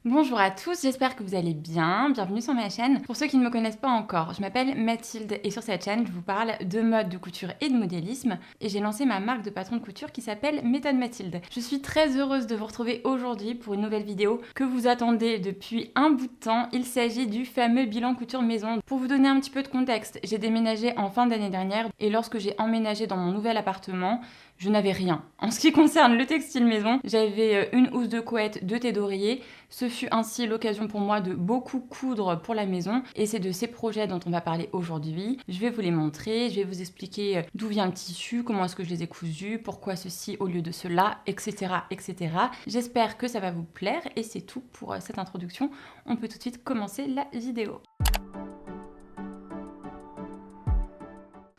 Bonjour à tous, j'espère que vous allez bien, bienvenue sur ma chaîne. Pour ceux qui ne me connaissent pas encore, je m'appelle Mathilde et sur cette chaîne, je vous parle de mode, de couture et de modélisme et j'ai lancé ma marque de patron de couture qui s'appelle Méthode Mathilde. Je suis très heureuse de vous retrouver aujourd'hui pour une nouvelle vidéo que vous attendez depuis un bout de temps. Il s'agit du fameux bilan couture maison. Pour vous donner un petit peu de contexte, j'ai déménagé en fin d'année dernière et lorsque j'ai emménagé dans mon nouvel appartement, je n'avais rien. En ce qui concerne le textile maison, j'avais une housse de couette, deux thés d'oreiller. Ce fut ainsi l'occasion pour moi de beaucoup coudre pour la maison et c'est de ces projets dont on va parler aujourd'hui. Je vais vous les montrer, je vais vous expliquer d'où vient le tissu, comment est-ce que je les ai cousus, pourquoi ceci au lieu de cela, etc. etc. J'espère que ça va vous plaire et c'est tout pour cette introduction. On peut tout de suite commencer la vidéo.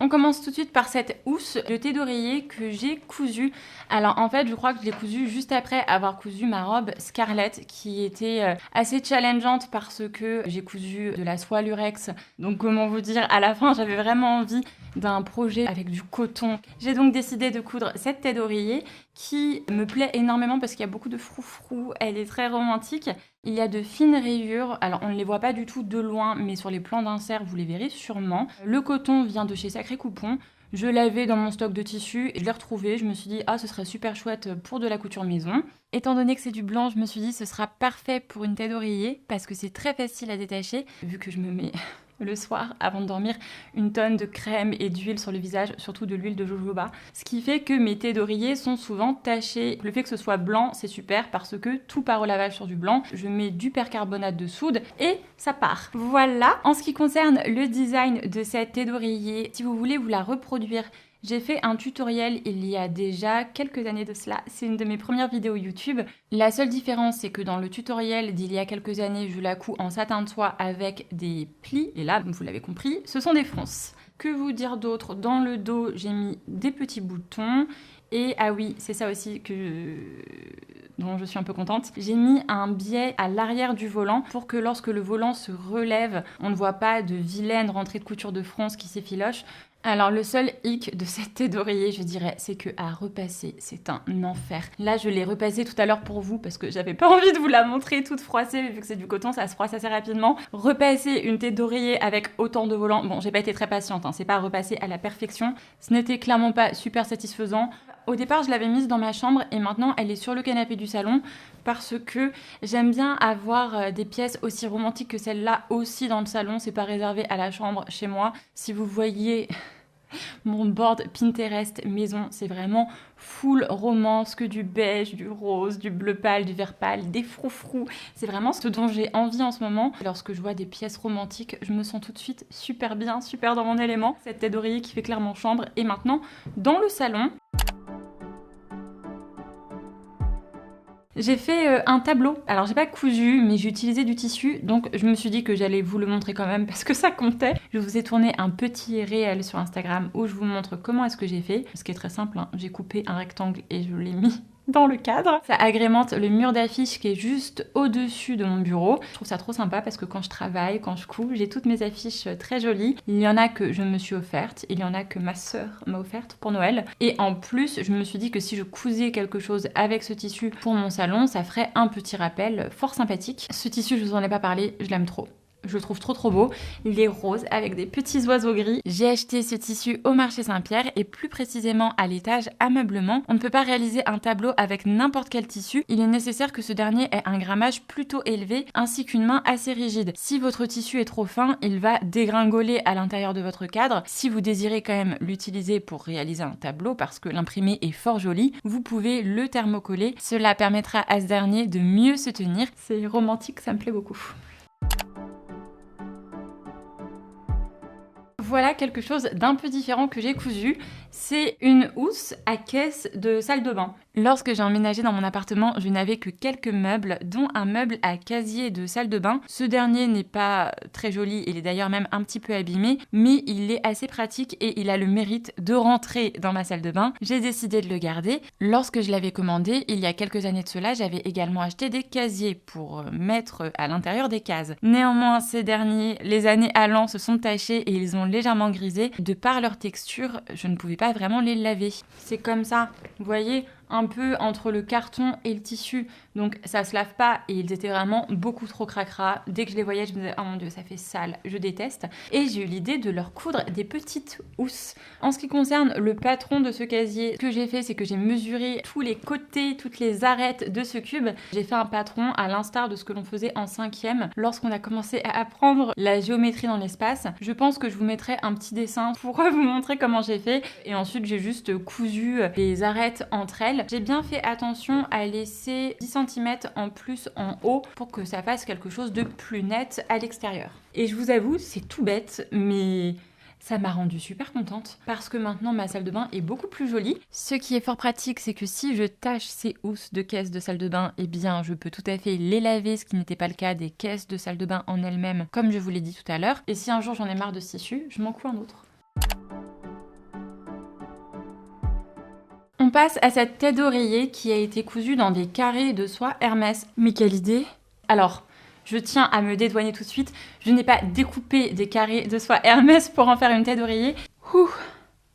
On commence tout de suite par cette housse de thé d'oreiller que j'ai cousue. Alors en fait, je crois que je l'ai cousue juste après avoir cousu ma robe Scarlett qui était assez challengeante parce que j'ai cousu de la soie lurex. Donc comment vous dire, à la fin, j'avais vraiment envie d'un projet avec du coton. J'ai donc décidé de coudre cette thé d'oreiller qui me plaît énormément parce qu'il y a beaucoup de froufrou, elle est très romantique. Il y a de fines rayures, alors on ne les voit pas du tout de loin, mais sur les plans d'insert, vous les verrez sûrement. Le coton vient de chez Sacré Coupon. Je l'avais dans mon stock de tissus et je l'ai retrouvé. Je me suis dit, ah, ce serait super chouette pour de la couture maison. Étant donné que c'est du blanc, je me suis dit, ce sera parfait pour une tête d'oreiller parce que c'est très facile à détacher, vu que je me mets le soir, avant de dormir, une tonne de crème et d'huile sur le visage, surtout de l'huile de jojoba. Ce qui fait que mes thés d'oreiller sont souvent tachés. Le fait que ce soit blanc, c'est super parce que tout part au lavage sur du blanc. Je mets du percarbonate de soude et ça part. Voilà. En ce qui concerne le design de cette thé d'oreiller, si vous voulez vous la reproduire, j'ai fait un tutoriel il y a déjà quelques années de cela, c'est une de mes premières vidéos YouTube. La seule différence, c'est que dans le tutoriel d'il y a quelques années, je la couds en satin de soie avec des plis. Et là, vous l'avez compris, ce sont des fronces. Que vous dire d'autre? Dans le dos, j'ai mis des petits boutons. Et ah oui, c'est ça aussi dont je suis un peu contente. J'ai mis un biais à l'arrière du volant pour que lorsque le volant se relève, on ne voit pas de vilaine rentrée de couture de fronce qui s'effiloche. Alors le seul hic de cette thé d'oreiller, je dirais, c'est que à repasser, c'est un enfer. Là, je l'ai repassée tout à l'heure pour vous parce que j'avais pas envie de vous la montrer toute froissée, vu que c'est du coton, ça se froisse assez rapidement. Repasser une thé d'oreiller avec autant de volants, bon, j'ai pas été très patiente, hein, c'est pas repasser à la perfection. Ce n'était clairement pas super satisfaisant. Au départ, je l'avais mise dans ma chambre et maintenant, elle est sur le canapé du salon parce que j'aime bien avoir des pièces aussi romantiques que celle-là aussi dans le salon. C'est pas réservé à la chambre chez moi. Si vous voyez mon board Pinterest maison, c'est vraiment full romance, que du beige, du rose, du bleu pâle, du vert pâle, des froufrous. C'est vraiment ce dont j'ai envie en ce moment. Lorsque je vois des pièces romantiques, je me sens tout de suite super bien, super dans mon élément. Cette tête d'oreiller qui fait clairement chambre. Et maintenant, dans le salon, j'ai fait un tableau. Alors j'ai pas cousu, mais j'ai utilisé du tissu, donc je me suis dit que j'allais vous le montrer quand même parce que ça comptait. Je vous ai tourné un petit réel sur Instagram où je vous montre comment est-ce que j'ai fait. Ce qui est très simple, hein. J'ai coupé un rectangle et je l'ai mis dans le cadre. Ça agrémente le mur d'affiches qui est juste au-dessus de mon bureau. Je trouve ça trop sympa parce que quand je travaille, quand je coupe, j'ai toutes mes affiches très jolies. Il y en a que je me suis offerte, il y en a que ma sœur m'a offerte pour Noël. Et en plus, je me suis dit que si je cousais quelque chose avec ce tissu pour mon salon, ça ferait un petit rappel fort sympathique. Ce tissu, je vous en ai pas parlé, je l'aime trop. Je le trouve trop beau. Il est rose avec des petits oiseaux gris. J'ai acheté ce tissu au marché Saint-Pierre et plus précisément à l'étage ameublement. On ne peut pas réaliser un tableau avec n'importe quel tissu. Il est nécessaire que ce dernier ait un grammage plutôt élevé ainsi qu'une main assez rigide. Si votre tissu est trop fin, il va dégringoler à l'intérieur de votre cadre. Si vous désirez quand même l'utiliser pour réaliser un tableau parce que l'imprimé est fort joli, vous pouvez le thermocoller. Cela permettra à ce dernier de mieux se tenir. C'est romantique, ça me plaît beaucoup. Voilà quelque chose d'un peu différent que j'ai cousu. C'est une housse à caisse de salle de bain. Lorsque j'ai emménagé dans mon appartement, je n'avais que quelques meubles, dont un meuble à casier de salle de bain. Ce dernier n'est pas très joli, il est d'ailleurs même un petit peu abîmé, mais il est assez pratique et il a le mérite de rentrer dans ma salle de bain. J'ai décidé de le garder. Lorsque je l'avais commandé, il y a quelques années de cela, j'avais également acheté des casiers pour mettre à l'intérieur des cases. Néanmoins, ces derniers, les années allant, se sont tachés et ils ont légèrement grisé. De par leur texture, je ne pouvais pas vraiment les laver. C'est comme ça, vous voyez, un peu entre le carton et le tissu, donc ça se lave pas et ils étaient vraiment beaucoup trop cracra. Dès que je les voyais, je me disais oh mon dieu, ça fait sale, je déteste. Et j'ai eu l'idée de leur coudre des petites housses. En ce qui concerne le patron de ce casier, ce que j'ai fait, c'est que j'ai mesuré tous les côtés, toutes les arêtes de ce cube. J'ai fait un patron à l'instar de ce que l'on faisait en 5e lorsqu'on a commencé à apprendre la géométrie dans l'espace. Je pense que je vous mettrai un petit dessin pour vous montrer comment j'ai fait. Et ensuite, j'ai juste cousu les arêtes entre elles. J'ai bien fait attention à laisser 10 cm en plus en haut pour que ça fasse quelque chose de plus net à l'extérieur. Et je vous avoue, c'est tout bête, mais ça m'a rendue super contente parce que maintenant ma salle de bain est beaucoup plus jolie. Ce qui est fort pratique, c'est que si je tâche ces housses de caisse de salle de bain, eh bien je peux tout à fait les laver, ce qui n'était pas le cas des caisses de salle de bain en elles-mêmes, comme je vous l'ai dit tout à l'heure. Et si un jour j'en ai marre de ce tissu, je m'en couds un autre. On passe à cette tête d'oreiller qui a été cousue dans des carrés de soie Hermès. Mais quelle idée! Alors, je tiens à me dédouaner tout de suite, je n'ai pas découpé des carrés de soie Hermès pour en faire une tête d'oreiller.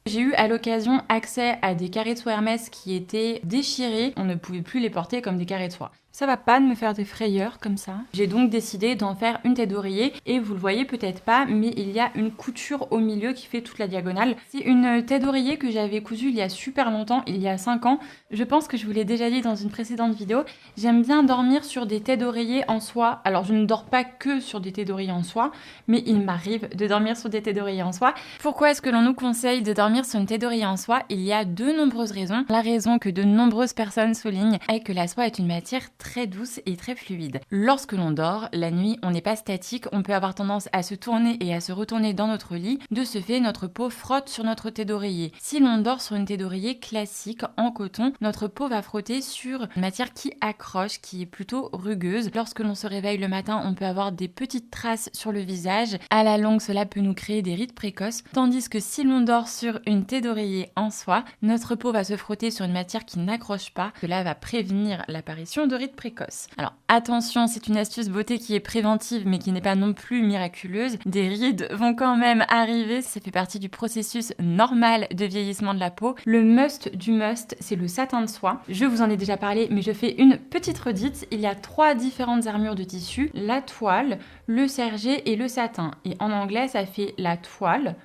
J'ai eu à l'occasion accès à des carrés de soie Hermès qui étaient déchirés, on ne pouvait plus les porter comme des carrés de soie. Ça va pas de me faire des frayeurs comme ça. J'ai donc décidé d'en faire une tête d'oreiller et vous le voyez peut-être pas, mais il y a une couture au milieu qui fait toute la diagonale. C'est une tête d'oreiller que j'avais cousue il y a super longtemps, il y a 5 ans. Je pense que je vous l'ai déjà dit dans une précédente vidéo. J'aime bien dormir sur des têtes d'oreiller en soie. Alors je ne dors pas que sur des têtes d'oreiller en soie, mais il m'arrive de dormir sur des têtes d'oreiller en soie. Pourquoi est-ce que l'on nous conseille de dormir sur une tête d'oreiller en soie? Il y a de nombreuses raisons. La raison que de nombreuses personnes soulignent est que la soie est une matière très douce et très fluide. Lorsque l'on dort, la nuit, on n'est pas statique, on peut avoir tendance à se tourner et à se retourner dans notre lit. De ce fait, notre peau frotte sur notre tête d'oreiller. Si l'on dort sur une tête d'oreiller classique en coton, notre peau va frotter sur une matière qui accroche, qui est plutôt rugueuse. Lorsque l'on se réveille le matin, on peut avoir des petites traces sur le visage. À la longue, cela peut nous créer des rides précoces. Tandis que si l'on dort sur une tête d'oreiller en soie, notre peau va se frotter sur une matière qui n'accroche pas. Cela va prévenir l'apparition de rides précoces. Alors attention, c'est une astuce beauté qui est préventive mais qui n'est pas non plus miraculeuse. Des rides vont quand même arriver, ça fait partie du processus normal de vieillissement de la peau. Le must du must, c'est le satin de soie. Je vous en ai déjà parlé mais je fais une petite redite. Il y a 3 différentes armures de tissu, la toile, le serger et le satin. Et en anglais, ça fait la toile,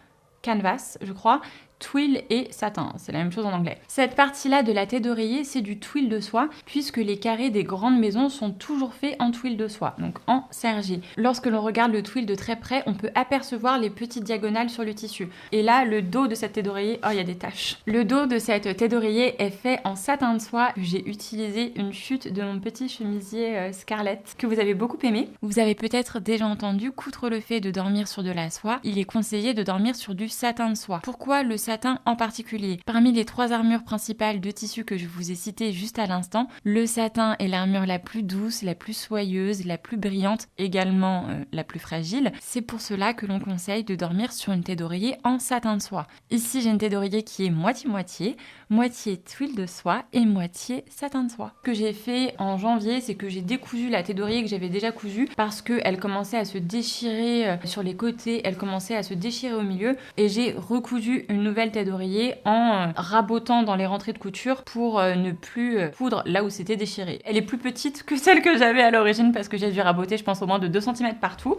canvas je crois, twill et satin, c'est la même chose en anglais. Cette partie-là de la tête d'oreiller, c'est du twill de soie, puisque les carrés des grandes maisons sont toujours faits en twill de soie, donc en serger. Lorsque l'on regarde le twill de très près, on peut apercevoir les petites diagonales sur le tissu. Et là, le dos de cette tête d'oreiller, oh, il y a des taches. Le dos de cette tête d'oreiller est fait en satin de soie. J'ai utilisé une chute de mon petit chemisier Scarlett, que vous avez beaucoup aimé. Vous avez peut-être déjà entendu qu'outre le fait de dormir sur de la soie, il est conseillé de dormir sur du satin de soie. Pourquoi le satin en particulier? Parmi les 3 armures principales de tissu que je vous ai citées juste à l'instant, le satin est l'armure la plus douce, la plus soyeuse, la plus brillante, également la plus fragile. C'est pour cela que l'on conseille de dormir sur une tête d'oreiller en satin de soie. Ici, j'ai une tête d'oreiller qui est moitié-moitié, moitié tuile de soie et moitié satin de soie. Ce que j'ai fait en janvier, c'est que j'ai décousu la tête d'oreiller que j'avais déjà cousue parce qu'elle commençait à se déchirer sur les côtés, elle commençait à se déchirer au milieu et j'ai recousu une nouvelle tête d'oreiller en rabotant dans les rentrées de couture pour ne plus coudre là où c'était déchiré. Elle est plus petite que celle que j'avais à l'origine parce que j'ai dû raboter je pense au moins de 2 cm partout.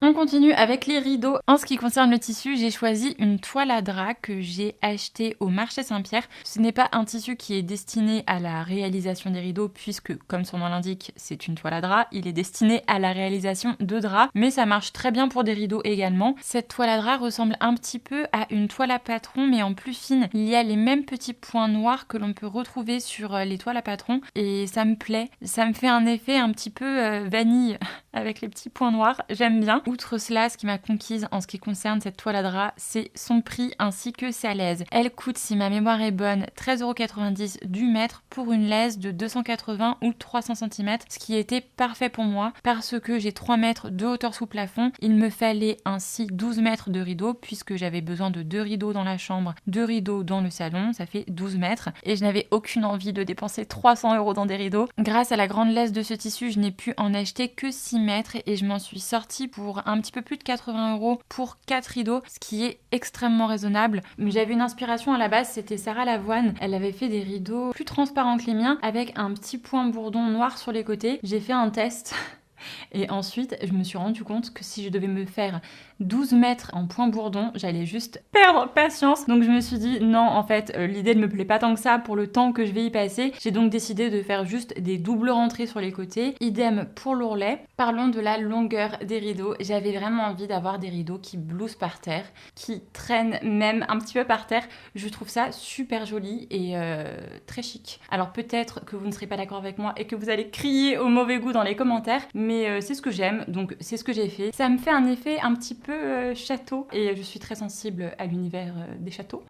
On continue avec les rideaux. En ce qui concerne le tissu, j'ai choisi une toile à drap que j'ai achetée au marché Saint-Pierre. Ce n'est pas un tissu qui est destiné à la réalisation des rideaux puisque, comme son nom l'indique, c'est une toile à drap. Il est destiné à la réalisation de draps, mais ça marche très bien pour des rideaux également. Cette toile à drap ressemble un petit peu à une toile à patron, mais en plus fine. Il y a les mêmes petits points noirs que l'on peut retrouver sur les toiles à patron et ça me plaît. Ça me fait un effet un petit peu vanille avec les petits points noirs. J'aime bien. Outre cela, ce qui m'a conquise en ce qui concerne cette toile à drap, c'est son prix ainsi que sa laise. Elle coûte, si ma mémoire est bonne, 13,90 € du mètre pour une laise de 280 ou 300 cm, ce qui était parfait pour moi parce que j'ai 3 mètres de hauteur sous plafond. Il me fallait ainsi 12 mètres de rideaux puisque j'avais besoin de 2 rideaux dans la chambre, 2 rideaux dans le salon, ça fait 12 mètres et je n'avais aucune envie de dépenser 300 € dans des rideaux. Grâce à la grande laise de ce tissu, je n'ai pu en acheter que 6 mètres et je m'en suis sortie pour un petit peu plus de 80 € pour 4 rideaux, ce qui est extrêmement raisonnable. J'avais une inspiration à la base, c'était Sarah Lavoine. Elle avait fait des rideaux plus transparents que les miens avec un petit point bourdon noir sur les côtés. J'ai fait un test. Et ensuite, je me suis rendu compte que si je devais me faire 12 mètres en point bourdon, j'allais juste perdre patience. Donc je me suis dit, non, en fait, l'idée ne me plaît pas tant que ça pour le temps que je vais y passer. J'ai donc décidé de faire juste des doubles rentrées sur les côtés. Idem pour l'ourlet. Parlons de la longueur des rideaux. J'avais vraiment envie d'avoir des rideaux qui blousent par terre, qui traînent même un petit peu par terre. Je trouve ça super joli et très chic. Alors peut-être que vous ne serez pas d'accord avec moi et que vous allez crier au mauvais goût dans les commentaires, mais c'est ce que j'aime, donc c'est ce que j'ai fait. Ça me fait un effet un petit peu château et je suis très sensible à l'univers des châteaux.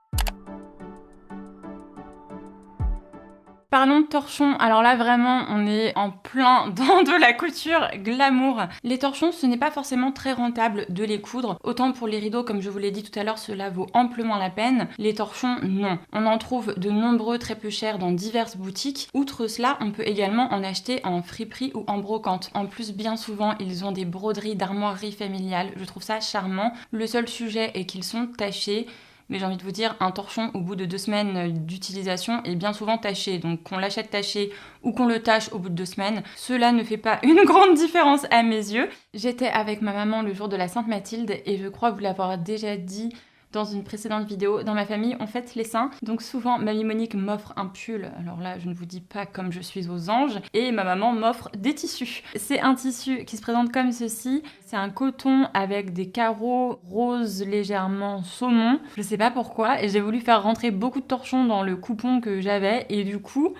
Parlons de torchons. Alors là, vraiment, on est en plein dans de la couture glamour. Les torchons, ce n'est pas forcément très rentable de les coudre. Autant pour les rideaux, comme je vous l'ai dit tout à l'heure, cela vaut amplement la peine. Les torchons, non. On en trouve de nombreux très peu chers dans diverses boutiques. Outre cela, on peut également en acheter en friperie ou en brocante. En plus, bien souvent, ils ont des broderies d'armoiries familiales. Je trouve ça charmant. Le seul sujet est qu'ils sont tachés. Mais j'ai envie de vous dire, un torchon, au bout de 2 semaines d'utilisation, est bien souvent taché. Donc qu'on l'achète taché ou qu'on le tâche au bout de 2 semaines, cela ne fait pas une grande différence à mes yeux. J'étais avec ma maman le jour de la Sainte Mathilde et je crois vous l'avoir déjà dit dans une précédente vidéo. Dans ma famille, on fête les saints. Donc souvent, mamie Monique m'offre un pull. Alors là, je ne vous dis pas comme je suis aux anges. Et ma maman m'offre des tissus. C'est un tissu qui se présente comme ceci. C'est un coton avec des carreaux roses légèrement saumon. Je sais pas pourquoi. Et j'ai voulu faire rentrer beaucoup de torchons dans le coupon que j'avais. Et du coup,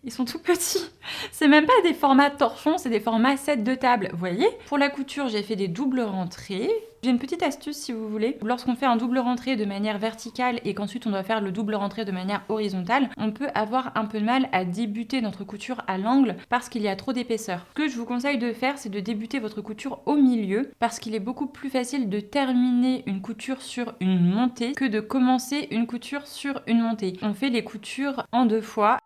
ils sont tout petits. C'est même pas des formats torchons, c'est des formats 7 de table. Vous voyez ? Pour la couture, j'ai fait des doubles rentrées. J'ai une petite astuce si vous voulez. Lorsqu'on fait un double rentrée de manière verticale et qu'ensuite on doit faire le double rentrée de manière horizontale, on peut avoir un peu de mal à débuter notre couture à l'angle parce qu'il y a trop d'épaisseur. Ce que je vous conseille de faire, c'est de débuter votre couture au milieu parce qu'il est beaucoup plus facile de terminer une couture sur une montée que de commencer une couture sur une montée. On fait les coutures en 2 fois.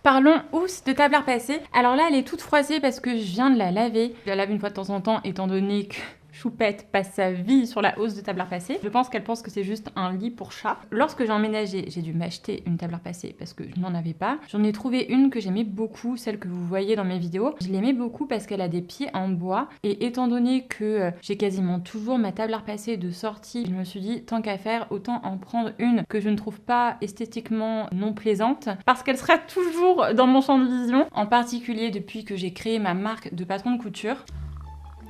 Parlons housse de table à repasser. Alors là, elle est toute froissée parce que je viens de la laver. Je la lave une fois de temps en temps, étant donné que Choupette passe sa vie sur la housse de table à repasser. Je pense qu'elle pense que c'est juste un lit pour chat. Lorsque j'ai emménagé, j'ai dû m'acheter une table à repasser parce que je n'en avais pas. J'en ai trouvé une que j'aimais beaucoup, celle que vous voyez dans mes vidéos. Je l'aimais beaucoup parce qu'elle a des pieds en bois. Et étant donné que j'ai quasiment toujours ma table à repasser de sortie, je me suis dit, tant qu'à faire, autant en prendre une que je ne trouve pas esthétiquement non plaisante. Parce qu'elle sera toujours dans mon champ de vision. En particulier depuis que j'ai créé ma marque de patron de couture.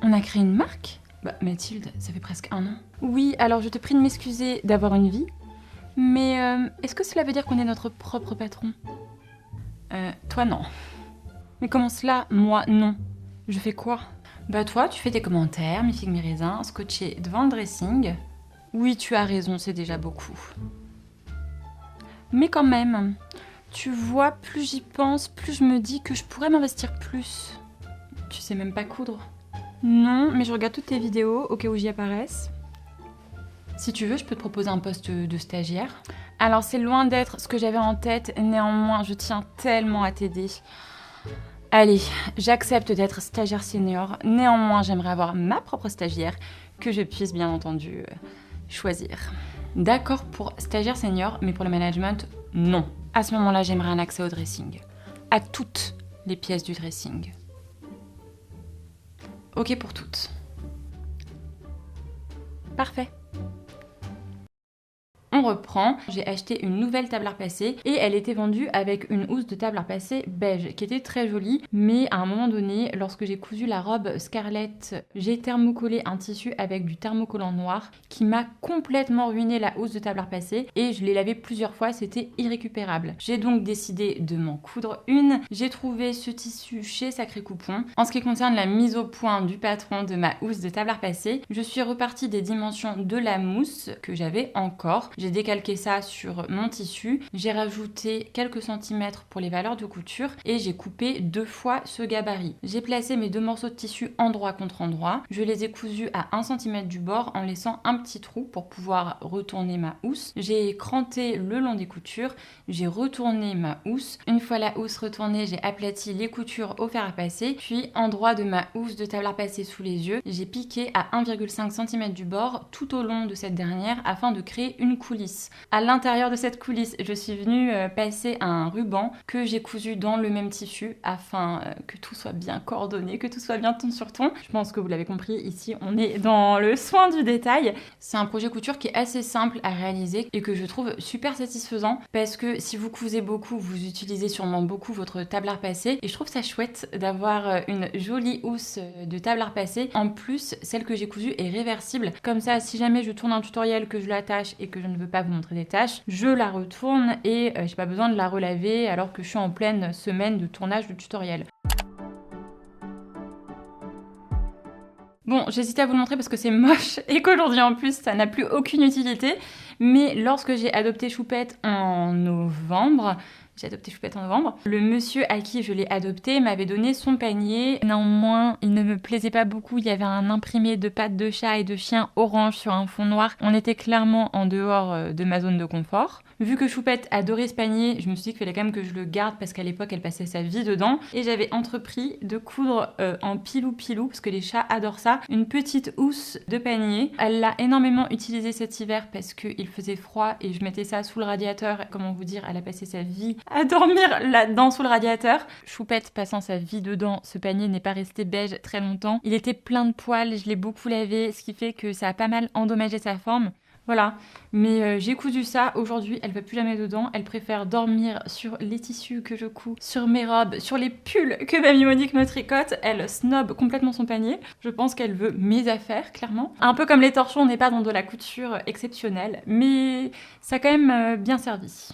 On a créé une marque ? Bah Mathilde, ça fait presque 1 an. Oui, alors je te prie de m'excuser d'avoir une vie, mais est-ce que cela veut dire qu'on est notre propre patron ? Toi non. Mais comment cela ? Moi non. Je fais quoi ? Bah toi, tu fais tes commentaires, mes figues, mes raisins, scotchés devant le dressing. Oui, tu as raison, c'est déjà beaucoup. Mais quand même, tu vois, plus j'y pense, plus je me dis que je pourrais m'investir plus. Tu sais même pas coudre ? Non, mais je regarde toutes tes vidéos au cas où j'y apparaisse. Si tu veux, je peux te proposer un poste de stagiaire. Alors c'est loin d'être ce que j'avais en tête, néanmoins je tiens tellement à t'aider. Allez, j'accepte d'être stagiaire senior, néanmoins j'aimerais avoir ma propre stagiaire que je puisse bien entendu choisir. D'accord pour stagiaire senior, mais pour le management, non. À ce moment-là, j'aimerais un accès au dressing. À toutes les pièces du dressing. Ok pour toutes. Parfait. On reprend, j'ai acheté une nouvelle table à repasser et elle était vendue avec une housse de table à repasser beige qui était très jolie, mais à un moment donné, lorsque j'ai cousu la robe Scarlett, j'ai thermocollé un tissu avec du thermocollant noir qui m'a complètement ruiné la housse de table à repasser et je l'ai lavée plusieurs fois, c'était irrécupérable. J'ai donc décidé de m'en coudre une. J'ai trouvé ce tissu chez Sacré Coupon. En ce qui concerne la mise au point du patron de ma housse de table à repasser, je suis repartie des dimensions de la mousse que j'avais encore. J'ai décalqué ça sur mon tissu, j'ai rajouté quelques centimètres pour les valeurs de couture et j'ai coupé 2 fois ce gabarit. J'ai placé mes 2 morceaux de tissu endroit contre endroit, je les ai cousus à 1 cm du bord en laissant un petit trou pour pouvoir retourner ma housse. J'ai cranté le long des coutures, j'ai retourné ma housse. Une fois la housse retournée, j'ai aplati les coutures au fer à passer, puis endroit de ma housse de table à passer sous les yeux, j'ai piqué à 1,5 cm du bord tout au long de cette dernière afin de créer une coulisse. À l'intérieur de cette coulisse, je suis venue passer un ruban que j'ai cousu dans le même tissu afin que tout soit bien coordonné, que tout soit bien ton sur ton. Je pense que vous l'avez compris, ici on est dans le soin du détail. C'est un projet couture qui est assez simple à réaliser et que je trouve super satisfaisant parce que si vous cousez beaucoup, vous utilisez sûrement beaucoup votre table à repasser et je trouve ça chouette d'avoir une jolie housse de table à repasser. En plus, celle que j'ai cousue est réversible. Comme ça, si jamais je tourne un tutoriel, que je l'attache et que je ne veux pas vous montrer des tâches, je la retourne et j'ai pas besoin de la relaver alors que je suis en pleine semaine de tournage de tutoriel. Bon, j'hésitais à vous le montrer parce que c'est moche et qu'aujourd'hui en plus ça n'a plus aucune utilité, mais lorsque j'ai adopté Choupette en novembre, le monsieur à qui je l'ai adopté m'avait donné son panier. Néanmoins, il ne me plaisait pas beaucoup. Il y avait un imprimé de pattes de chat et de chien orange sur un fond noir. On était clairement en dehors de ma zone de confort. Vu que Choupette adorait ce panier, je me suis dit qu'il fallait quand même que je le garde parce qu'à l'époque, elle passait sa vie dedans. Et j'avais entrepris de coudre en pilou-pilou, parce que les chats adorent ça, une petite housse de panier. Elle l'a énormément utilisée cet hiver parce qu'il faisait froid et je mettais ça sous le radiateur. Comment vous dire, elle a passé sa vie à dormir là-dedans sous le radiateur. Choupette passant sa vie dedans, ce panier n'est pas resté beige très longtemps. Il était plein de poils, je l'ai beaucoup lavé, ce qui fait que ça a pas mal endommagé sa forme. Voilà, mais j'ai cousu ça. Aujourd'hui, elle va plus jamais dedans. Elle préfère dormir sur les tissus que je couds, sur mes robes, sur les pulls que Mamie Monique me tricote. Elle snob complètement son panier. Je pense qu'elle veut mes affaires, clairement. Un peu comme les torchons, on n'est pas dans de la couture exceptionnelle, mais ça a quand même bien servi.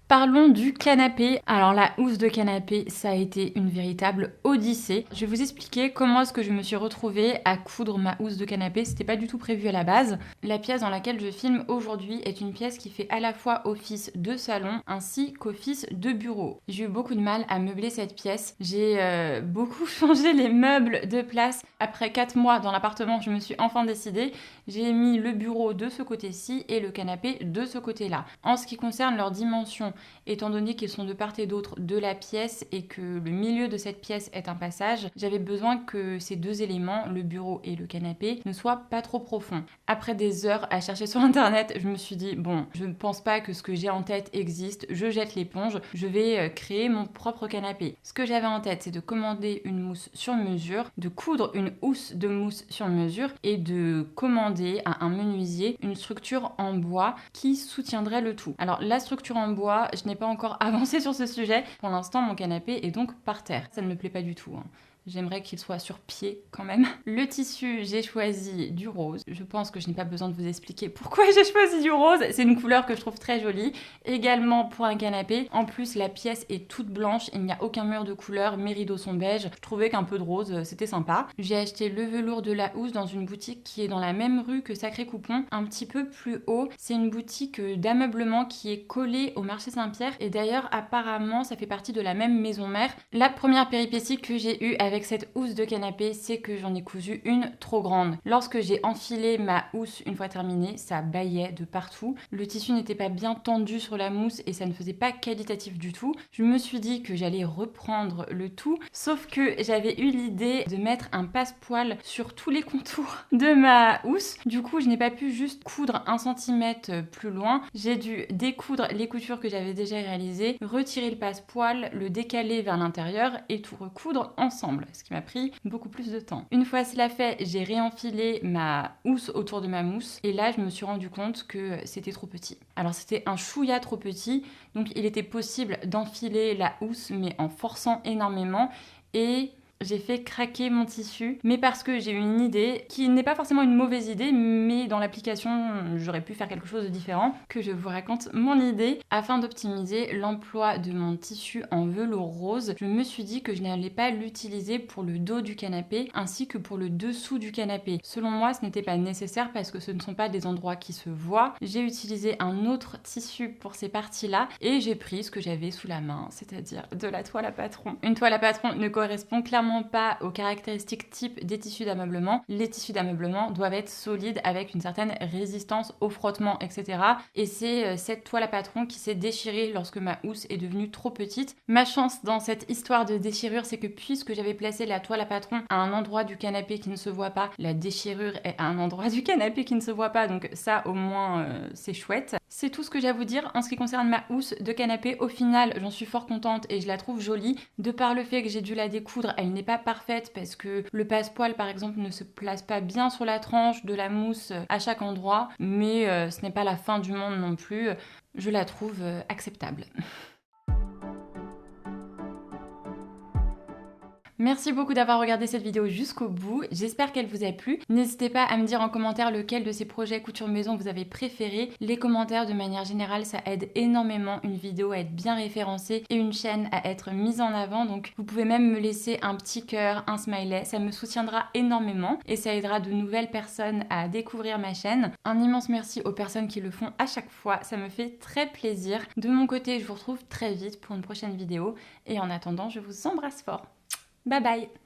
Parlons du canapé. Alors la housse de canapé, ça a été une véritable odyssée. Je vais vous expliquer comment est-ce que je me suis retrouvée à coudre ma housse de canapé. C'était pas du tout prévu à la base. La pièce dans laquelle je filme aujourd'hui est une pièce qui fait à la fois office de salon ainsi qu'office de bureau. J'ai eu beaucoup de mal à meubler cette pièce. J'ai beaucoup changé les meubles de place. Après 4 mois dans l'appartement, je me suis enfin décidée. J'ai mis le bureau de ce côté-ci et le canapé de ce côté-là. En ce qui concerne leurs dimensions, étant donné qu'ils sont de part et d'autre de la pièce et que le milieu de cette pièce est un passage, j'avais besoin que ces 2 éléments, le bureau et le canapé, ne soient pas trop profonds. Après des heures à chercher sur internet, je me suis dit, bon, je ne pense pas que ce que j'ai en tête existe, je jette l'éponge, je vais créer mon propre canapé. Ce que j'avais en tête, c'est de commander une mousse sur mesure, de coudre une housse de mousse sur mesure et de commander à un menuisier une structure en bois qui soutiendrait le tout. Alors la structure en bois, je n'ai pas encore avancé sur ce sujet. Pour l'instant, mon canapé est donc par terre. Ça ne me plaît pas du tout, hein. J'aimerais qu'il soit sur pied quand même. Le tissu, j'ai choisi du rose. Je pense que je n'ai pas besoin de vous expliquer pourquoi j'ai choisi du rose. C'est une couleur que je trouve très jolie. Également pour un canapé. En plus, la pièce est toute blanche. Il n'y a aucun mur de couleur. Mes rideaux sont beiges. Je trouvais qu'un peu de rose, c'était sympa. J'ai acheté le velours de la housse dans une boutique qui est dans la même rue que Sacré Coupon, un petit peu plus haut. C'est une boutique d'ameublement qui est collée au marché Saint-Pierre. Et d'ailleurs, apparemment, ça fait partie de la même maison mère. La première péripétie que j'ai eue avec cette housse de canapé, c'est que j'en ai cousu une trop grande. Lorsque j'ai enfilé ma housse une fois terminée, ça bâillait de partout. Le tissu n'était pas bien tendu sur la mousse et ça ne faisait pas qualitatif du tout. Je me suis dit que j'allais reprendre le tout, sauf que j'avais eu l'idée de mettre un passepoil sur tous les contours de ma housse. Du coup, je n'ai pas pu juste coudre 1 cm plus loin. J'ai dû découdre les coutures que j'avais déjà réalisées, retirer le passepoil, le décaler vers l'intérieur et tout recoudre ensemble, ce qui m'a pris beaucoup plus de temps. Une fois cela fait, j'ai réenfilé ma housse autour de ma mousse et là je me suis rendu compte que c'était trop petit. Alors c'était un chouïa trop petit, donc il était possible d'enfiler la housse mais en forçant énormément et j'ai fait craquer mon tissu, mais parce que j'ai eu une idée qui n'est pas forcément une mauvaise idée, mais dans l'application, j'aurais pu faire quelque chose de différent, que je vous raconte mon idée. Afin d'optimiser l'emploi de mon tissu en velours rose, je me suis dit que je n'allais pas l'utiliser pour le dos du canapé ainsi que pour le dessous du canapé. Selon moi, ce n'était pas nécessaire parce que ce ne sont pas des endroits qui se voient. J'ai utilisé un autre tissu pour ces parties-là et j'ai pris ce que j'avais sous la main, c'est-à-dire de la toile à patron. Une toile à patron ne correspond clairement pas aux caractéristiques type des tissus d'ameublement. Les tissus d'ameublement doivent être solides avec une certaine résistance au frottement, etc. Et c'est cette toile à patron qui s'est déchirée lorsque ma housse est devenue trop petite. Ma chance dans cette histoire de déchirure, c'est que puisque j'avais placé la toile à patron à un endroit du canapé qui ne se voit pas, la déchirure est à un endroit du canapé qui ne se voit pas, donc ça au moins c'est chouette. C'est tout ce que j'ai à vous dire en ce qui concerne ma housse de canapé. Au final, j'en suis fort contente et je la trouve jolie. De par le fait que j'ai dû la découdre, elle n'est pas parfaite parce que le passepoil par exemple ne se place pas bien sur la tranche de la mousse à chaque endroit, mais ce n'est pas la fin du monde non plus. Je la trouve acceptable. Merci beaucoup d'avoir regardé cette vidéo jusqu'au bout, j'espère qu'elle vous a plu. N'hésitez pas à me dire en commentaire lequel de ces projets couture maison vous avez préféré. Les commentaires de manière générale ça aide énormément une vidéo à être bien référencée et une chaîne à être mise en avant, donc vous pouvez même me laisser un petit cœur, un smiley, ça me soutiendra énormément et ça aidera de nouvelles personnes à découvrir ma chaîne. Un immense merci aux personnes qui le font à chaque fois, ça me fait très plaisir. De mon côté je vous retrouve très vite pour une prochaine vidéo et en attendant je vous embrasse fort. Bye bye!